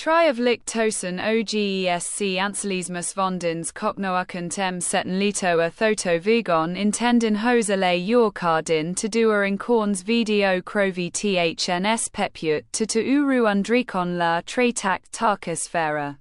Tri of Lichtosen OGESC Anselismus Vondins Koknoakant M Setten Lito a Thoto Vigon intenden Hosele Yorkardin to duer in Korns Video Crovi THNS Peput to Uru Undrikon la Tratak Tarkasfera.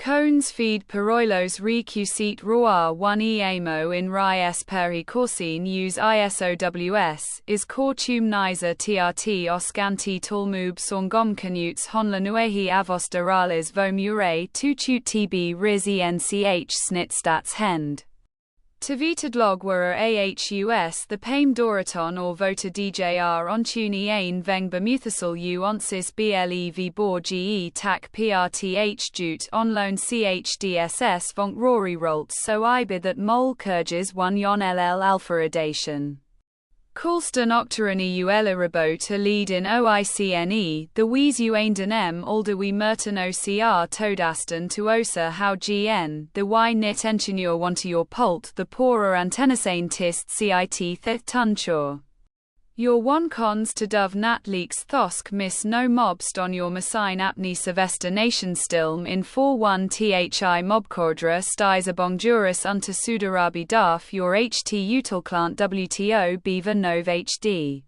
Cones feed Peroilos recusit Roar 1 Emo in Rai Esperi Corsin use ISOWS, is Kortum Niza TRT Oscanti Tulmub Songom Canuts Honla Nuehi Avos Duralis Vomure Tuchut TB Riz ENCH Snitstats Hend. Tavitad log were AHUS the Pame Doraton or Vota DJR on Tuni Ain Veng Bermuthasal U onsis BLEV Bor GE Tak PRTH Jute on loan CHDSS Vonk Rory Rolts so I bid that Mol Kurges 1 Yon LL Alpha Redation. Coulston Octorani Uella Rabot a lead in OICNE, the Wees Uaindan M Alderwe Merton OCR Todaston to Osa How GN, the Y Nit Engineer Want Your Polt, the Poorer Antenasane Tist CIT Theth Tunchor. Your one cons to Dove Nat Leaks Thosk Miss No Mobst on your Messine Apni Sylvester Nation Stilm in 4-1 Thi Mobcordra Styes a Bongjuris unto Sudarabi Darf your HT Utilclant WTO Beaver Nov HD.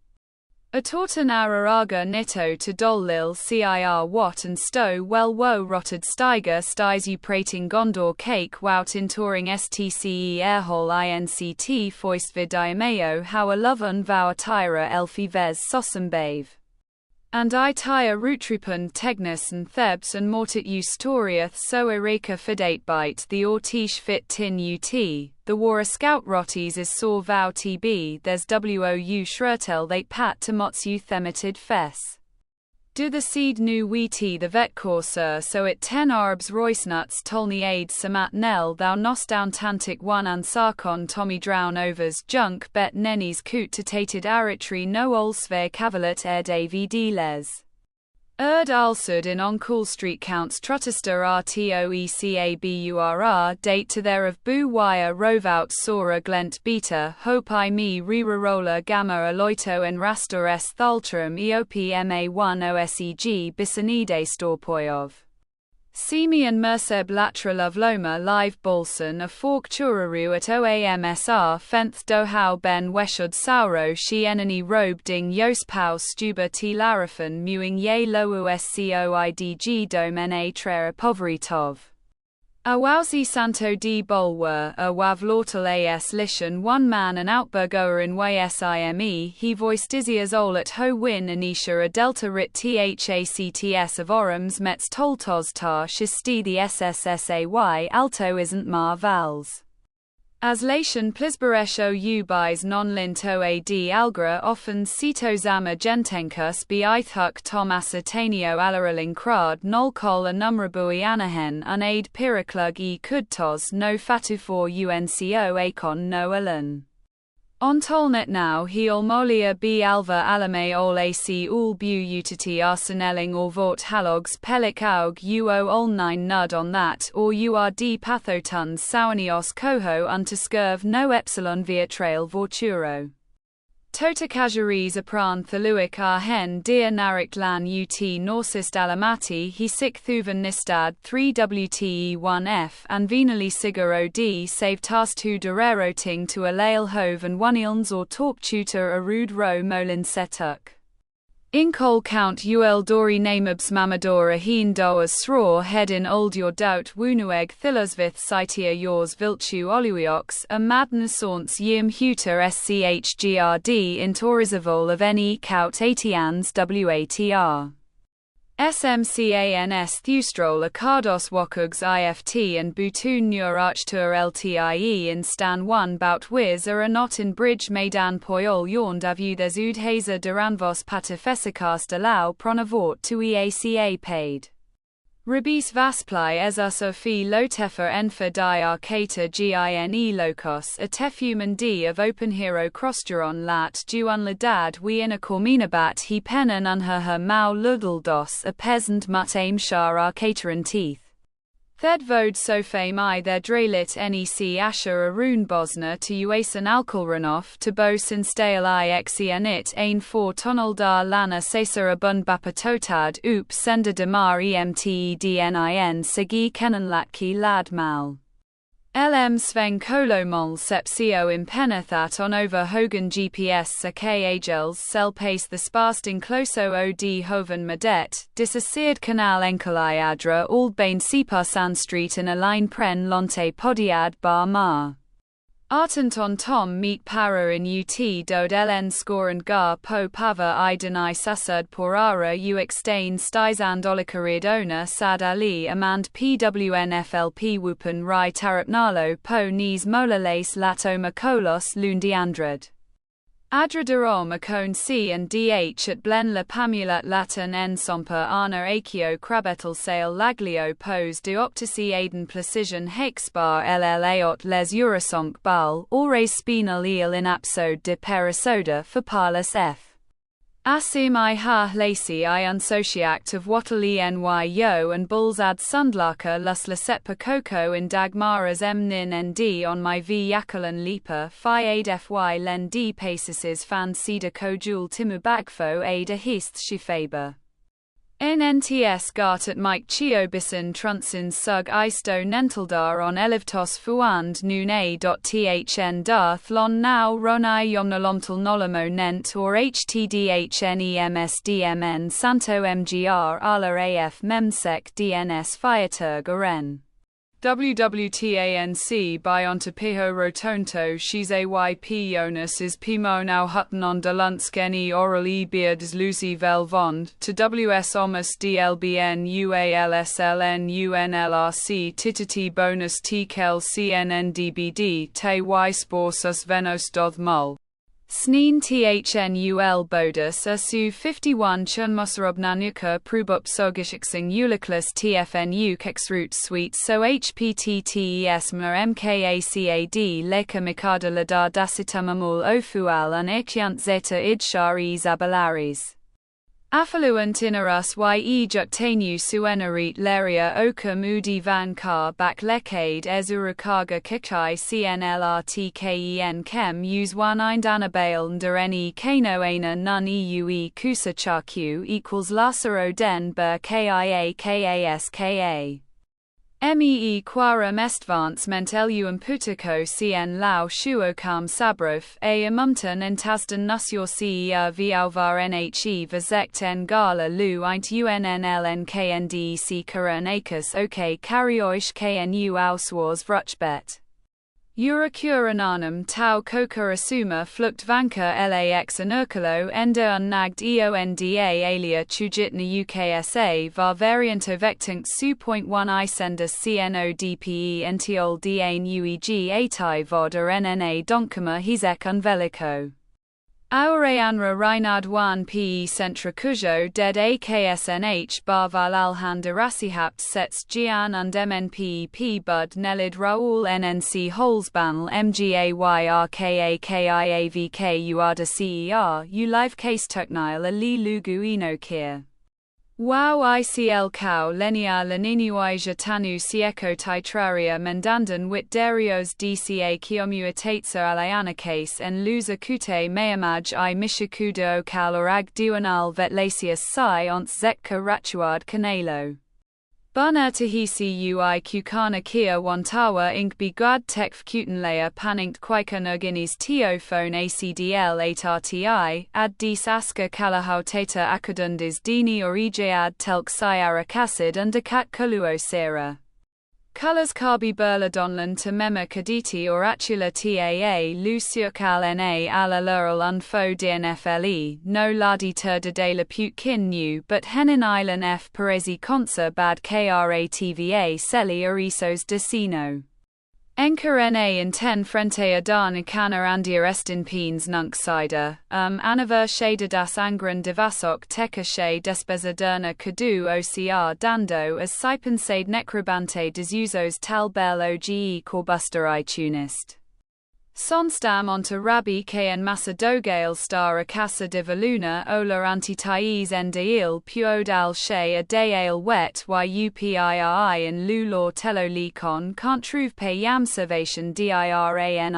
A Tortan Araraga Nito to Dollil CIR Watt and Stow Well Woe Rotted Steiger Styes U Prating Gondor Cake Wout in Touring STCE Airhole INCT Foistvid Diameo How a Loven Vour Tyra Elfi Vez Sosambave. And I tire Rutrupun Tegnus and Thebs and Mortit U Storiath so Ereka Fidate Bite the Ortish Fit Tin UT, the War a Scout Rotties is Saw Vow TB, there's WOU Shrurtel they Pat to Motsu Themitid Fess. Do the seed nu wheaty the vet courser so it 10 arbs roisnuts tolni aid samat nel thou nos down tantic 1 and sarkon Tommy drown overs junk bet nennies coot to tated aritri no olsve cavalet ed avd les. Alsud in on Cool Street counts Trotester RTOECABURR date to there of Boo Wire Rovout Sora Glent Beta Hope I me Rira Roller Gamma Aloito en Rastor S Thaltrum EOPMA1 OSEG Bisanide Storpoyov. Semi and Merseb Latra Loma Live Bolson a Fork Churaru at OAMSR Fenth Dohau Ben Weshud Sauro Shi Enani Robe Ding Yos Pau Stuba T Larafan Mewing Ye Lou SCOIDG Domene Trera Povritov. Awauzi Santo D Bolwer, a Wav Lortal AS Lishan 1 man and Outbergoer in YSIME, he voiced Izias Ol at Ho Win Anisha a Delta Rit THACTS of Orams Mets Toltos Tar Shisti the SSSAY Alto isn't Mar Vals. As Lation Plisbaresh OU buys non-lint OAD Algra often Cito Zama Gentenkus be Ithuk Tom Asatanio Alaraling Krad Nolkol a Numrabui Anahen unaid Piraklug e Kudtos no Fatufor UNCO Akon no Alan. On Tolnet now he Olmolia B Alva Alame Ol AC Ul Bu Utiti Arsenelling or Vort Halogs Pelik Aug Uo Ol 9 Nud on that or URD Pathotuns Sawanios Coho Unterskurv no Epsilon via Trail Vorturo. Tota Kajaris Apran Thaluik Arhen Dear Narik Lan UT Norsist Alamati he Sik Thuvan Nistad 3 WTE1F and Venali Sigur OD save Task 2 Dorero Ting to Alail Hove and 1 Ilns or Torp Tutor a Rude Ro Molin Setuk. Inkol Count Uel Dori Namabs Mamadora Heen Doas Sraw Head in Old Your Doubt Wunueg Thilosvith Sitia Yours Vilchu Oluiox a Madnasaunts Yim Huter SCHGRD in Torizavol of N.E. Kaut Atians WATR. SMCANS Thustrol a Cardos Wakugs IFT and Butun Nur Archtur LTIE in Stan 1 Bout Wiz are not in Bridge Maidan Poyol Yorn Davu there's Udhazer Duranvos Patafesicast allow Pronavort to EACA paid. Rabis Vasply Ezasofi Lotefer Enfer Di Arcata Gine Locos a Tefuman D of Open Hero Crossgeron Lat Duan Ladad we in a Corminabat he penan unha her Mao Ludaldos a peasant mut aim Shah Arcataran teeth. Thed vod so fame I their dralit nec asher arun bosna to uasan alkalranoff to bo sinstale I exianit ein for tonal dar lana sesar abund bapatotad oop sender demar emtednin segi kenanlatki ladmal. LM Sven Kolomol Sepsio impenethat on over Hogan GPS ak agels cell pace the sparst incloso od hoven medet, disassered canal enkolai adra aldbane siparsan street in a line pren lonte podiad bar mar. Artent on Tom meet para in UT dod ln score and gar po pava I deny sasud porara u extain stizand olikarid owner sad ali amand pwnflp wupen rai tarapnalo po knees molalace latoma kolos lundiandrad. Adradarom acone C and DH at Blen la Pamulat Latin en somper Arna Akio Krabetel Sale Laglio Pose de Optici Aden Precision Hexbar LLAot les Eurosonc Bal, Ores Spinal Eel in Apsode de Perisoda for Parlus F. Asim I ha lacy I unsociact of wattle ny yo and bulls ad sundlaka lus lasetpa coco in dagmaras nin nd on my v yakalan leaper phi aid fy len d paces fan cedar cojul timu bagfo aid a hist shifaber. NNTS gart at Mike Chiobison Trunsin sug isto nenteldar on elivtos fuand nune.thn darth lon now ronai yomnolomtal nolomo nent or htdhnemsdmn santo mgr ala af memsec dns fiaturg oren. WWTANC by Ontopiho Rotonto She's AYP Jonas is Pimo now Hutton on Dalunskeni Oral E Beards Lucy Velvond to WS Omus DLBN UALSLN UNLRC Tititi Bonus TKEL CNNDBD Te Y Sporsus Venos Doth Mul. Sneen Thnul Bodus Asu 51 Chunmosarobnanuka Prubup Sogishixing Euliclus TFNU Kexroot Suite So HPTTES Mer MKACAD Leka Mikada Ladar Dasitamamul Ofual and Ekyant Zeta Idshari Zabalaris. Affluent inerus ye juctanu suenarit leria oka moody van car back lekade ezurakaga kikai cnlrtken kem use 19 danabale ndereni kano ana nun eue kusa charq equals lasaro den ber kia kaska. Mee quara mestvance ment luum putico cn lao shuokam sabrof, a amumtan entasden nusyor cer vialvar nhe vazect en gala lu eint unnlnkndec karanakis ok karioish knu auswars vruchbet. Eurocurananum tau kokurasuma flukt vanka lax anurkalo enda unnagd eonda alia chujitna uksa var varianto vectunct su.1 isendus cnodpe entiol dane ueg atai vod or nna donkama hizek unvelico. Aureanra Reinard 1 pe centra cujo ded aksnh barval alhandarasihapt sets gian und mnp bud nelid raul nnc holzbanl mgayrkakiavk uada cer u live case tuknile a li lugu enokir. Wow ICL cow lenia leninuija tanu sieko titraria mendandan wit derios dca kiomuatatsa alianacase en luza kute mayamaj I mishakuda okal orag duanal vetlasius psi ont zetka rachuad canelo. Bana tahisi ui kukana kia wantawa ink bigad tekf kutenlaya paninkt kwaikanuginis teophone acdl 8rti, ad dis aska kalahau teta akadundis dini origead telk siaracid under kat kuluo sera. Colors Kabi Burla Donlan to Mema Kaditi or Achula Taa Lu Surkal Na ala Lural Unfo DNFLE, no Ladi Turda de la Pute Kin New, but Henin Island F Perezi Consa Bad Kratva Seli Orisos Decino. Enker Na in 10 Frente Adan Ikana Andia Estin Peens Nunk Sida, Anaver Shada das Angren Devasok Teka She Despeza Kadu OCR Dando as Sipensade Necrobante Desusos Tal Bel Oge Corbuster iTunist. Sonstam onto Rabbi Kn Macedogale star Akasa Divaluna Ola Antitaiz Endail Puodal Shay a Dayal Wet Yupii in Lulaw Telo Likon Can't Truve Pay Yam Salvation DIRANITEESS.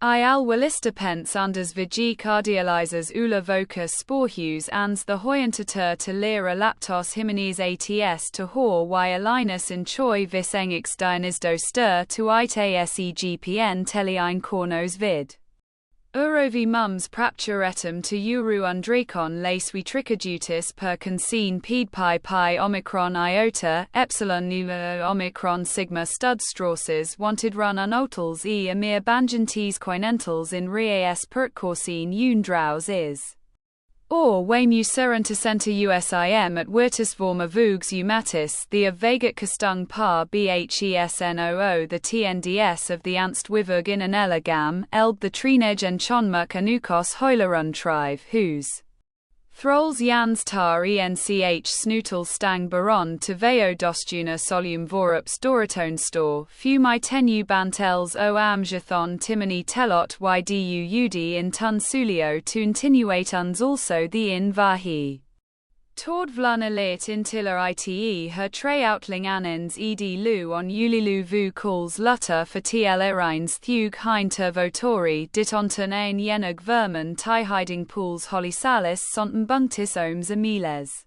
Al Willistapence Anders Vigi Cardializers Ula Vocus Sporhus Ans the Hoyantatur to Lira Laptos Himenes ATS to Hor y Alinus in Choi vis Engix Dianisdo Stir to Ite SEGPN Telein Cornos vid. Urovi mums prapturetum to Uru undrecon lace we tricadutis per consine pi omicron iota, epsilon nulo omicron sigma studstrauses wanted run unotals a mere banjantes coinentals in reas pertcorsine undraus is. Or wemu surrentacenta usim at wirtusvorma vugs umatis, the of vegat kastung par bhesnoo the tnds of the anst wivug in an elegam, elb the trinej and chonmuk anukos hoilerun trive whose throlls Jans tar ench snootle stang baron to veo dostuna solum vorups doratone store, fumai tenu bantels o amjathon timony telot ydud in tun sulio to intinuate uns also the in vahi. Tord vlun elit intiller ite her tre outling anins ed lu on ulilu vu calls lutter for tl erines thug hein votori dit onton ein yenug vermin tie hiding pools holisalis sonten bunctis ohms amiles.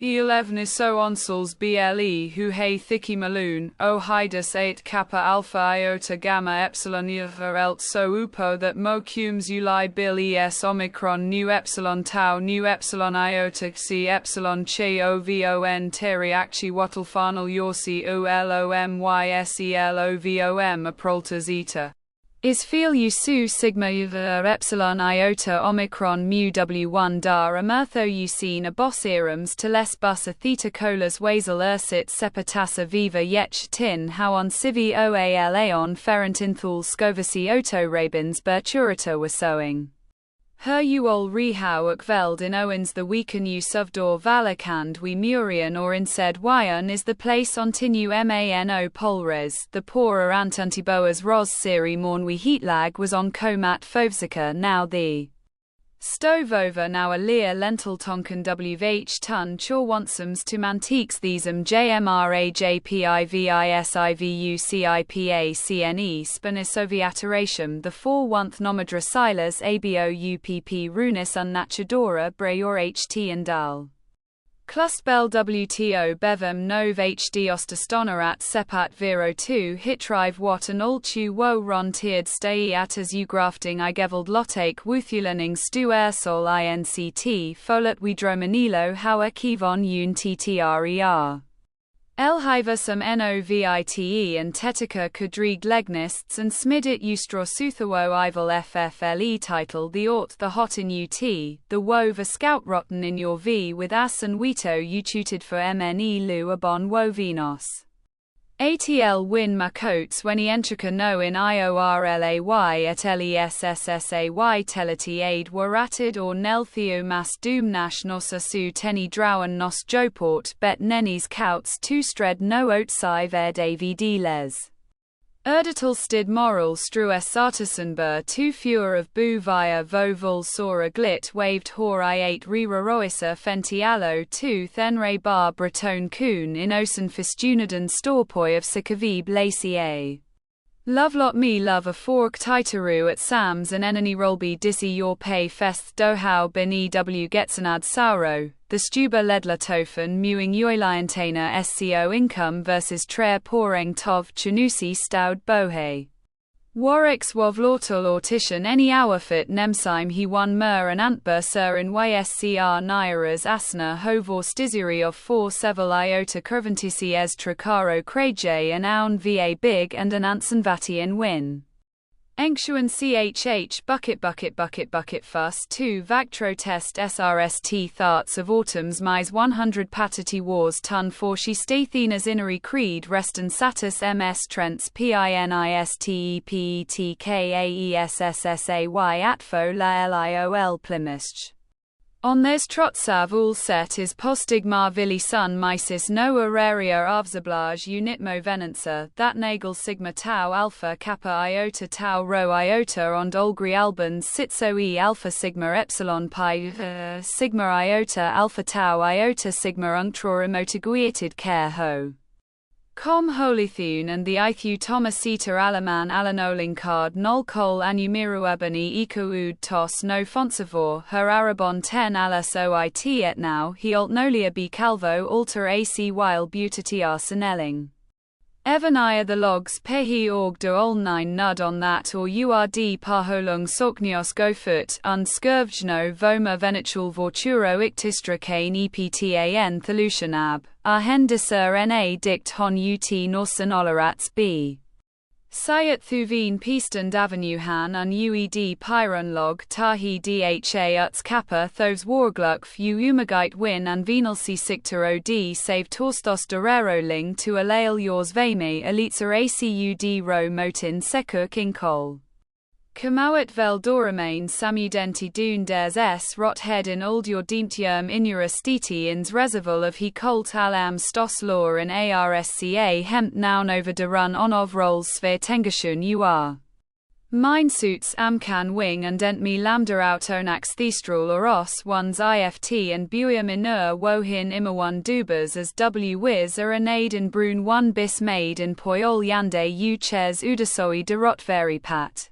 Elevniso onsels ble who hey thicky maloon, o hidus 8 kappa alpha iota gamma epsilon elt so upo that mo cums uli bil es omicron nu epsilon tau nu epsilon iota c epsilon che ovon teri acti wattle farnal yorsi ulomyselovom aprolta zeta. Is feel u su sigma epsilon iota omicron mu w1 dar emertho ucine a boss erums to les bus a theta colas wasel ursit sepatassa viva yech tin how on civi oalaon ferentinthul scovasi oto rabins berturita were sowing. Her uol rehau ukveld in owens the weaken u suvdor valakand we murian or in said wyan is the place on tinu mano polres, the poorer antuntiboas ros siri morn we heatlag was on comat fovsika now the stovova now a lear lentil tonkin wvh ton chor wansums to mantiques thesem jmra jpivisivu cipa cne spanisoviateratium the 4-1th nomadra silas abo upp runis unnaturdora breor ht and dal. Clustbel WTO bevem nov HD ostastonerat sepat vero 2 hitrive wat and altu wo ron tiered stay at as u grafting igevald lotake wuthulening stu ersol inct folet we dromanilo howa kivon un ttrer. Elhivasum novite and tetica kudrig legnists and smidit ustrosuthawo ival ffle title the ort the hot in ut, the wove a scout rotten in your v with as and wito you tuted for mne lu abon wo venos. ATL win makotes when entrika no in IORLAY at LESSSAY teleti aid waratid or neltheo mas doom nash nos asu teni drowen nos joport bet nenis kauts two stred no outsive ed avd les. Erdital stid moral strues sartisenbur two fewer of bu via vo vul sora glit waved hor I8 reraroisa fentialo two thenre bar breton coon in osen fistunadan storpoi of sikavib lacy a. Lovelot me love a fork titaru at Sams and enemy rolby disi your pay fest dohau beni w getsanad sauro, the stuba ledla tofen mewing yoiliantana sco income versus tre poreng tov chunusi stout bohe. Warix wovlortal ortition any hourfit nemsime he won mer and antber sir in yscr nairas asna hovor stizuri of 4 sevel iota curventisi es tricaro kraje and aun va big and an ansanvatian win. Engshuan chh bucket fuss 2 vactro test srst tharts of autumns mise 100 patati wars ton for she stathinas inari creed reston satis ms trents pinistepetkaessay atfo la liol plymouth. On this trotsav all set is postigmar vili sun mysis no auraria avzablage unitmo venensa, that nagel sigma tau alpha kappa iota tau rho iota ond olgri albans sitso e alpha sigma epsilon pi sigma iota alpha tau iota sigma unctra emotiguiated care ho. Com Holythune and the Ithu Thomasita Alaman Alanolincard Nol Col Anumiruabani Ecoud Tos no Fonsavor, her Arabon 10 alas oit et now, he alt nolia b calvo alter ac while butati arsenelling. Evanaya the logs pehi org de ol 9 nud on that or urd parholung soknios go foot, unscurvjno voma venitul vorturo ictistra kane eptan thalusionab, arhendisur na dict hon ut norsen olerats b. Sayat thuveen peastand avenue han un ued pyron log tahi dha uts kappa thovs wargluk fu umagite win and venalsi sikter od save torstos dorero ling to alail yours vame elitzer acud ro motin sekuk inkol. Kamawat vel doramain samudenti dun des s rot head in old your deemtjum inurastiti ins reserval of he colt alam stos law in arsca hemp noun over de run on of rolls sphere tengashun ur. Mine suits amcan wing and ent me lambda out onax thestral or os one's ift and buia minur wohin imawan dubas as w wiz are an aid in brun one bis made in poyol yande u ches udasoi de rotveri pat.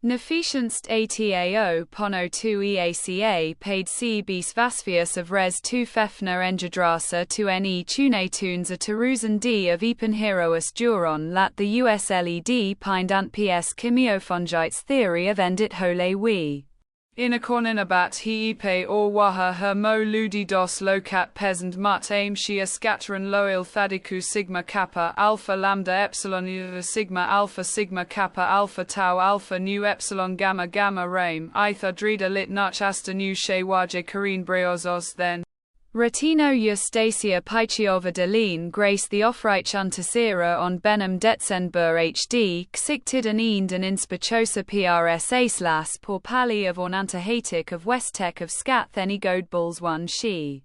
Neficienst atao pono 2 eaca paid c bis vasfius of res 2 fefner engedrasa to ne tune tunes a teruzen d of epen herous duron lat the usled pindant ps chemiofungites theory of endit hole we. Inacorninabat he ipe or waha her mo ludi dos locat peasant mut aim shia scatteran loil thadiku sigma kappa alpha lambda epsilon sigma kappa alpha tau alpha nu epsilon gamma gamma rame itha drida lit nuch asta nu shewaje karine breozos then. Retino Eustacia Paichiova Deline Grace the Offreich Untersera on Benham Detzenbur HD, Xiktid and Eend and Inspachosa PRS Slas por Pali of Ornantahatic of Westek of Scath any Godbulls 1 she.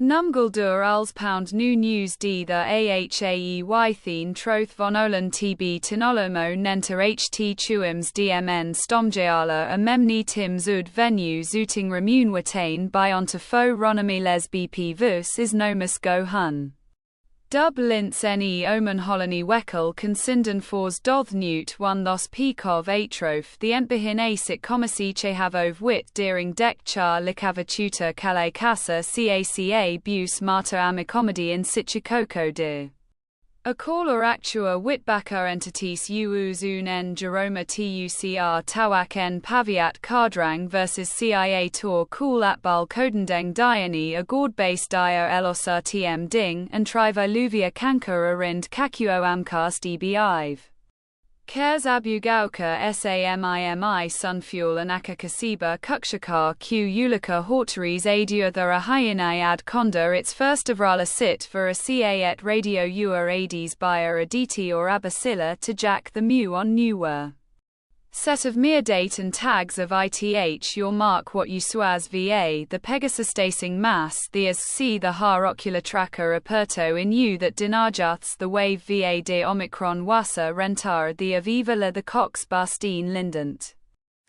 Numguldur als pound new news d the ahaey thene troth von Olen tb tinolomo nenter ht tuims dmn stomjala a memni tim zud venue zooting remune watain by onto fo ronomy les bp vus is nomus go hun. Dub lints ne omen holony wekel consinden fors doth newt one thos peakov atroph the empihin asic comisi chehavov wit deering dek char likavatuta calais casa caca bus marta amicomedy in situ coco de. A call or actua witbacker entities uus un en Jeroma tucr tawak en paviat cardrang versus cia tor cool atbal kodendeng diani a gord base dia elosar tm ding and triva luvia kankar arind kakuo amcast ebiv. Cares Abu Gauka Samimi Sunfuel and Akakasiba Kukshakar Q Ulika Hortaries Adur the Hyena ad Conda its first avrala sit for a ca et radio ur ades buyer aditi or abasilla to jack the mu on newer. Set of mere date and tags of ith your mark what you swaz va the Pegasus stacing mass the as c the har ocular tracker aperto in you that dinajaths the wave va de omicron wasa rentar the aviva la the cox bastine lindant.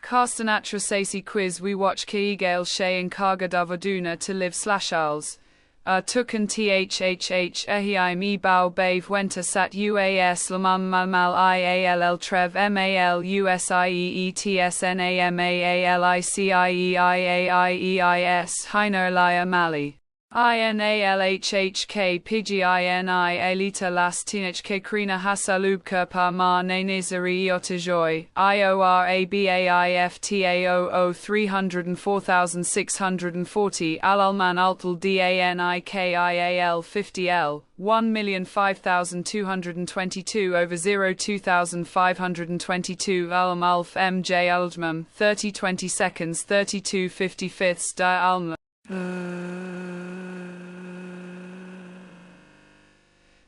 Castanatra sacy quiz we watch keigale shay in karga davaduna to live slashals. Tukan thhh ehiim e bao bave wenta sat uas lamam malmal iall trev mal usietsnamalicieis heiner lia mali. INALHHK PGINI Elita Lastinich Krina Hasalubka Pa Ma Nenizari Otajoy IORABAIFTAOO 304640 Alalman Altal DANIKIAL 50L 1,005,222 over 0,2,522 Alm Alf MJ Aldmam 30 20 seconds 32 55ths Di Alm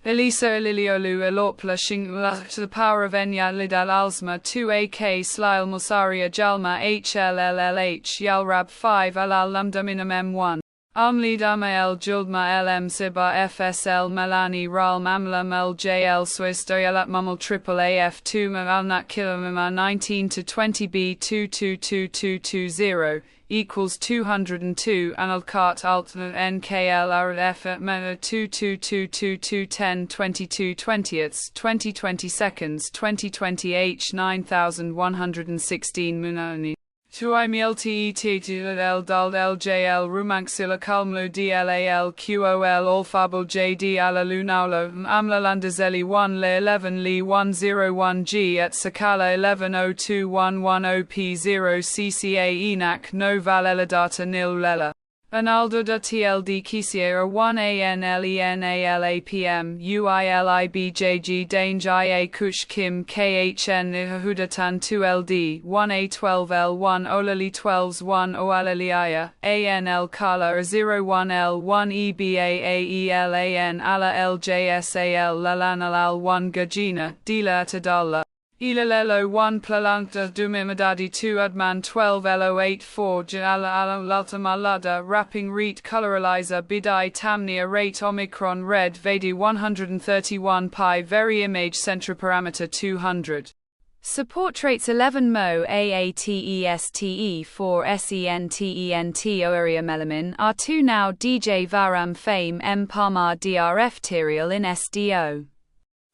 Elisa Eliliolu Elopla Shingla to the power of Enya Lidal Alsma 2 AK Slile Mulsaria Jalma HLLLH Yalrab 5 Alal Lumdaminam M1. Almlidama El Juldma LM Ziba FSL Melani Ral Mamlam LJL Swiss Doyalat Mummel Triple AF2 Malnat Kilomima 19 to 20B 222220 equals 202 Analcart Alt NKL RF Mena 22222210 22 20ths 2020 seconds 2020 H 9116 Munani. Tuimi LTET L Dald LJL Rumanxilla Calmlu DLAL QOL Alfabo JD Alalu Naulo Amla Landazeli 1 Le 11 Li 101G at Sakala 1102110P0 CCA ENAC No Val Eladata Nil Lela. Analdo da TLD Kisiera 1 ANLENALAPM UILIBJG Dange IA Kush Kim KHN Hudatan 2LD 1A12L1 Olali 12s 1 Oalaliaya ANL Kala 01L1 EBAAELAN Ala LJSAL Lalanalal 1 Gajina Dila Tadalla Ilalelo 1 Plalankta Dumimadadi 2 Adman 12 LO84 Jala Laltamalada Wrapping Reet Coloralizer Bidai Tamnia Rate Omicron Red Vedi 131 Pi Very Image Centra Parameter 200 Support traits 11 Mo AATESTE 4 SENTENT Oeria Melamin R2 Now DJ Varam Fame M Parmar DRF Terial in SDO.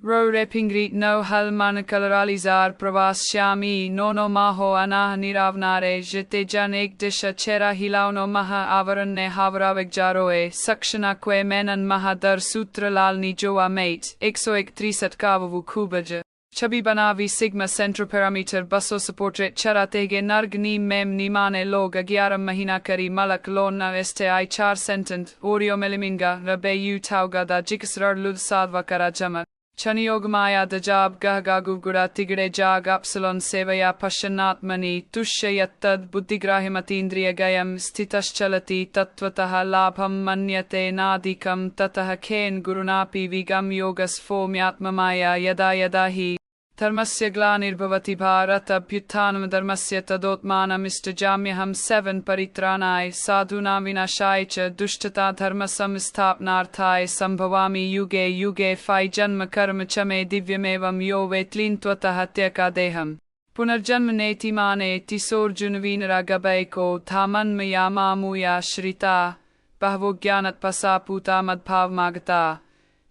Ro repingrit no hal manakalaralizar pravas shami nono maho anah niravnare jete janek disha chera hilauno maha avaran ne havravek jaroe sakshanaque menan mahadar sutra lal ni joa mate exoek trisat kavavu kubaja. Chabi banavi sigma centro parameter basso supportret charatege nargni mem nimane log agyaram mahina kari malak lona sti char sentent orio meliminga rabeyu tauga da jikasrar lud sadva karajama. Chaniogmaya dajab gahgagugura tigre jag apsilon sevaya pashanatmani tushyattad buddhigrahimatindriya gayam stitaschalati tattvataha labham manyate nadikam tataha ken gurunapi vigam yogas fomyatmamaya yada yadahi Dharmasya glanirbhavati bharata bhuttanam dharmasya tadotmanam istajamyaham 7 paritranai sadhunam vinashai cha dushtata dharma samstapnarthai sambhavami yuge yuge phai janma karma chame divyamevam yo vetlintvatah tyakadeham. Punarjanmaneti maneti sorjunavinaragabaiko thamanmaya muya shrita bahvogyanat pasaputa madbhavmagata.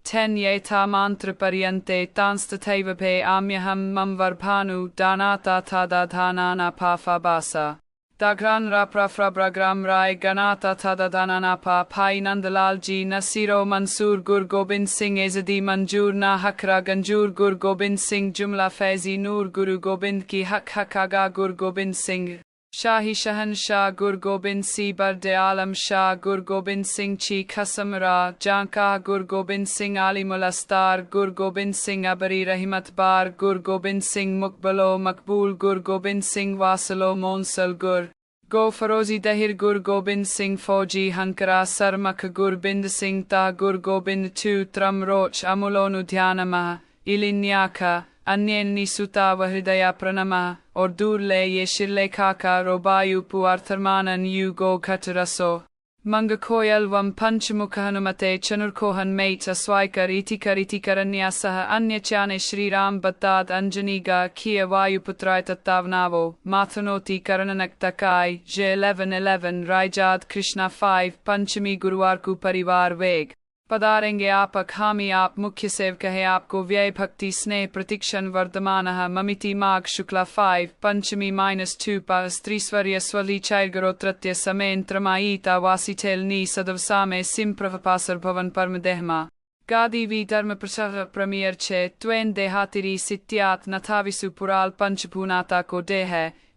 10 Yeta mantra pariante tanstateva pe amyaham mamvarpanu danata tada dhanana pafabasa. Dagran raprafrabragram rai ganata tada dhanana pa pai nandalalji nasiro Mansur Gur Gobind Singh Ezadi Manjur na hakra ganjur Gur Gobind Singh Jumla Faizi Nur Guru Gobind ki hak hakaga Gur Gobind Singh. Shahi Shahan Shah Gur Gobind Si Barde Alam Shah Gur Gobind Singh Chi Kasamra Janka Gur Gobind Singh Ali Mulastar Gur Gobind Singh Abari Rahimat Bar Gur Gobind Singh Mukbalo Makbul Gur Gobind Singh Wasalo Monsal Gur Go Farozi Dahir Gur Gobind Singh Fauji Hankara Sarmak Gur Bind Singh Ta Gur Gobind Tu Tram Roch Amulonu Dhyanama Ilinyaka Anyenni Sutava Hridaya Pranama Ordurle Yeshirle Kaka Robayu Puartharmanan Yugo Kataraso Mangakoyalvam Panchamukahanumate Chanurkohan Mate Aswaikar Itikaritikaraняsaha Anyachane Shri Ram Batad Anjaniga Kia Vayuputrai Tattavnavo Mathanoti Karananaktakai J1111 Raijad Krishna 5 Panchami Guruarku Parivar Veg पधारेंगे आपक हामी आप मुख्य सेवक है आपको व्यय भक्ति स्नेह प्रतीक्षण वर्धमानः ममिति माघ शुक्ला 5 पंचमी -2 pa स्त्रीस्वर्य स्वली चाइर्गरोत्रत्य समेन त्रमायीता वासिटेल नी सदवसामे सिंप्रभपासर भवन परमदेहमा गादी वी धर्म प्रसार प्रमीर छे त्वेन देहातिरी सित्यात नथाविसु पुराल पंचभूनाता को देह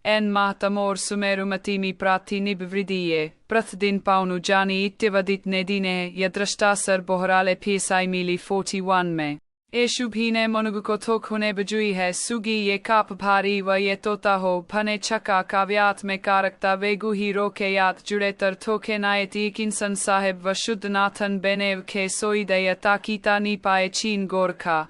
En mahtamor sumerumatimi prati nibvridiye, prathdin paunu jani ityavadit nedine yadrashtasar bohrale psi mili 41 में Eshubhine monuguko tokhune bajui hai sugi ye kapapari wa ye tota ho phane chaka kavyat me karakta vegu hiro ke yat juretar toke nayati kinsan sahib wa shuddhanathan benev ke soidaya takita ni pae chin gorkha.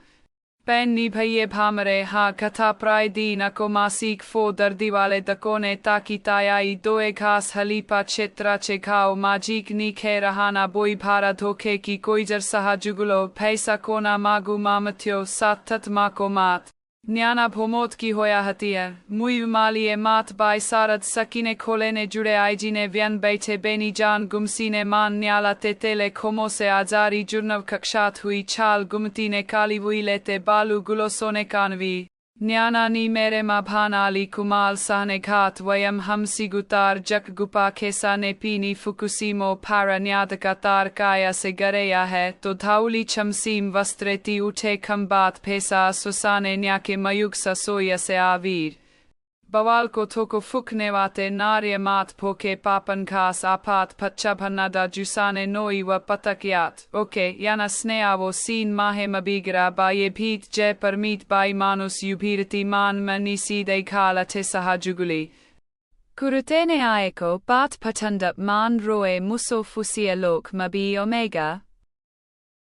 Ben ni bhaye bhamare ha katha prai din ako masik fo dardi wale dakone takitaya I doe ghas halipa chetra chekhao majik ni khe rahana boi bhara dhoke ki koijar saha jugulo paisa kona magu mamatyo satat mako mat. Nyana bhomot ki hoya hatia, mui maliye mat bai sarad sakine kolene jure aijine vyan beite beni jan gumsine man nyala tetele komo se azari jurnav kakshat hui chal gumtine kali vuilete balu gulosone kanvi. Nyana ni mere mabhan ali kumal sahne ghat vayam hamsi gutar jak gupa kesa ne pini fukusimo para nyadakatar kaya se gareya hai to dhauli chamsim vastreti ute kambat pesa susane nyake mayuk sasoya se avir. Bawal ko toko fukne wate narya mat poke papan khas apat patchabhanada jusane noi wa patakyat. Okay, yana sneavo sin mahe mabigra ba ye bhit je parmit bai manus yubhirati man manisi de khala tesaha juguli. Kurutene aeko bat patundup man roe muso fusia lok mabi omega.